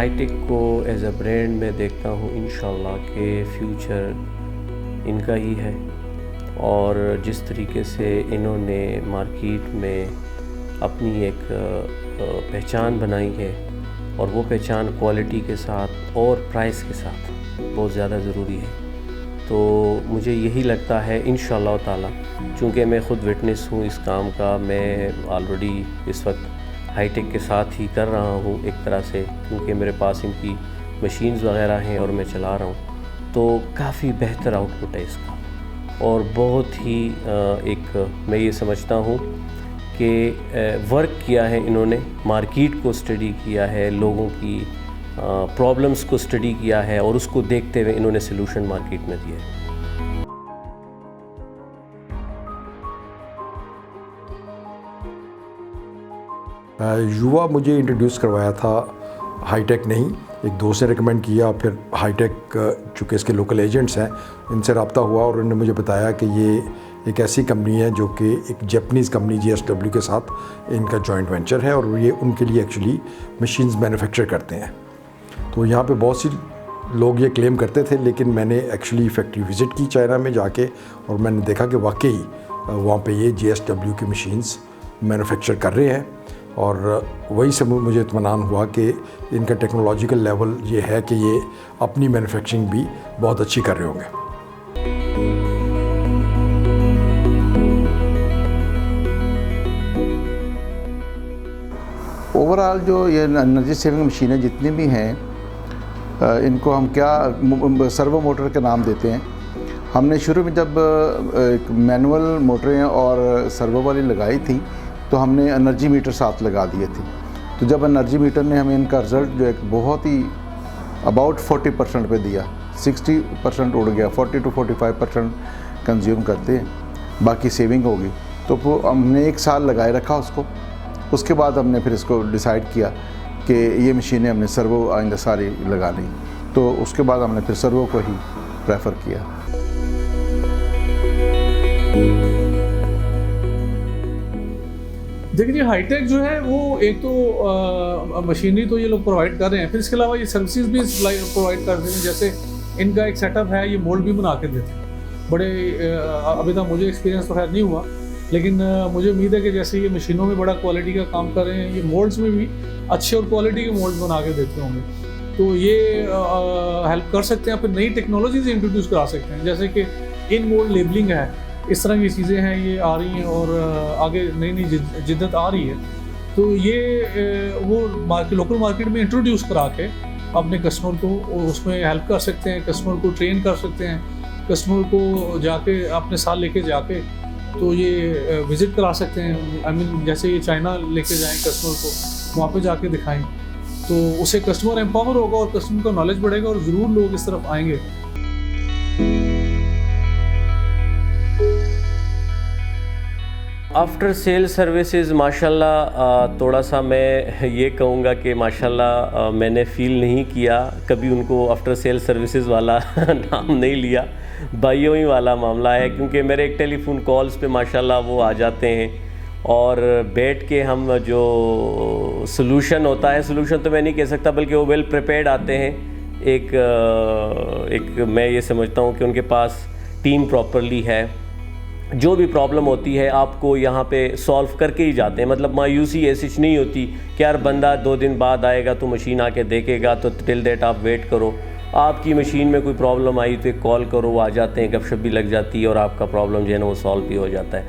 Hi tech को as a brand मैं देखता हूँ इंशाल्लाह के फ्यूचर इनका ही है। और जिस तरीके से इन्होंने मार्केट में अपनी एक पहचान बनाई है और वो पहचान क्वालिटी के साथ और प्राइस के साथ बहुत ज़्यादा ज़रूरी है। तो मुझे यही लगता है इंशाल्लाह ताला, चूँकि मैं ख़ुद विटनेस हूँ इस काम का, मैं ऑलरेडी इस वक्त हाईटेक के साथ ही कर रहा हूँ एक तरह से, क्योंकि मेरे पास इनकी मशीन्स वग़ैरह हैं और मैं चला रहा हूँ। तो काफ़ी बेहतर आउटपुट है इसका और बहुत ही मैं ये समझता हूँ कि वर्क किया है इन्होंने, मार्केट को स्टडी किया है, लोगों की प्रॉब्लम्स को स्टडी किया है और उसको देखते हुए इन्होंने सलूशन मार्केट में दिया है। युवा मुझे इंट्रोड्यूस करवाया था, हाईटेक नहीं, एक दोस्त ने रिकमेंड किया। फिर हाईटेक चूँकि इसके लोकल एजेंट्स हैं, इनसे रब्ता हुआ और उन्होंने मुझे बताया कि ये एक ऐसी कंपनी है जो कि एक जापानीज़ कंपनी JSW के साथ इनका जॉइंट वेंचर है और ये उनके लिए एक्चुअली मशीन्स मैन्युफैक्चर करते हैं। तो यहाँ पे बहुत सी लोग ये क्लेम करते थे, लेकिन मैंने एक्चुअली फैक्ट्री विज़िट की चाइना में जाके और मैंने देखा कि वाकई वहाँ पे ये JSW की मशीन्स मैन्युफैक्चर कर रहे हैं। और वही से मुझे इत्मीनान हुआ कि इनका टेक्नोलॉजिकल लेवल ये है कि ये अपनी मैन्युफैक्चरिंग भी बहुत अच्छी कर रहे होंगे। ओवरऑल जो ये एनर्जी सेविंग मशीनें जितनी भी हैं, इनको हम क्या सर्वो मोटर के नाम देते हैं। हमने शुरू में जब एक मैनुअल मोटरें और सर्वो वाली लगाई थी तो हमने एनर्जी मीटर साथ लगा दिए थे। तो जब एनर्जी मीटर ने हमें इनका रिज़ल्ट जो एक बहुत ही अबाउट 40% पे दिया, 60% उड़ गया, 40 to 45% कंज्यूम करते हैं, बाकी सेविंग होगी। तो वो हमने 1 साल लगाए रखा उसको। उसके बाद हमने फिर इसको डिसाइड किया कि ये मशीनें हमने सर्वो आइंदा सारी लगा ली। तो उसके बाद हमने फिर सर्वो को ही प्रेफर किया। देखिए, हाईटेक जो है वो एक तो मशीनरी तो ये लोग प्रोवाइड कर रहे हैं, फिर इसके अलावा ये सर्विसेज भी प्रोवाइड कर रहे हैं। जैसे इनका एक सेटअप है, ये मोल्ड भी बना के देते हैं। बड़े अभी तक मुझे एक्सपीरियंस तो खैर नहीं हुआ, लेकिन मुझे उम्मीद है कि जैसे ये मशीनों में बड़ा क्वालिटी का काम कर रहे हैं, ये मोल्ड्स में भी अच्छे और क्वालिटी के मोल्ड्स बना के देते होंगे। तो ये हेल्प कर सकते हैं, फिर नई टेक्नोलॉजीज इंट्रोड्यूस करा सकते हैं। जैसे कि इन मोल्ड लेबलिंग है, इस तरह की चीज़ें हैं, ये आ रही हैं और आगे नई नई जिद्दत आ रही है। तो ये वो लोकल मार्केट में इंट्रोड्यूस करा के अपने कस्टमर को उसमें हेल्प कर सकते हैं, कस्टमर को ट्रेन कर सकते हैं, कस्टमर को जाके अपने साथ लेके जाके तो ये विज़िट करा सकते हैं। आई मीन जैसे ये चाइना लेके जाएं कस्टमर को, वहाँ पे जाके दिखाएं, तो उससे कस्टमर एम्पावर होगा और कस्टमर का नॉलेज बढ़ेगा और ज़रूर लोग इस तरफ आएंगे। आफ्टर सेल सर्विसेज माशाल्लाह थोड़ा सा मैं ये कहूँगा कि माशाल्लाह मैंने फ़ील नहीं किया कभी उनको आफ्टर सेल सर्विसेज वाला नाम नहीं लिया, भाइयों ही वाला मामला है। क्योंकि मेरे एक टेलीफोन कॉल्स पे माशाल्लाह वो आ जाते हैं और बैठ के हम जो सलूशन होता है, सलूशन तो मैं नहीं कह सकता बल्कि वो वेल प्रिपेयर्ड आते हैं। एक मैं ये समझता हूँ कि उनके पास टीम प्रॉपरली है, जो भी प्रॉब्लम होती है आपको यहाँ पे सॉल्व करके ही जाते हैं। मतलब मायूसी ऐसी नहीं होती कि यार बंदा 2 दिन बाद आएगा तो मशीन आके देखेगा, तो टिल डेट आप वेट करो। आपकी मशीन में कोई प्रॉब्लम आई तो एक कॉल करो, वो आ जाते हैं, गपशप भी लग जाती है और आपका प्रॉब्लम जो है ना वो सॉल्व भी हो जाता है।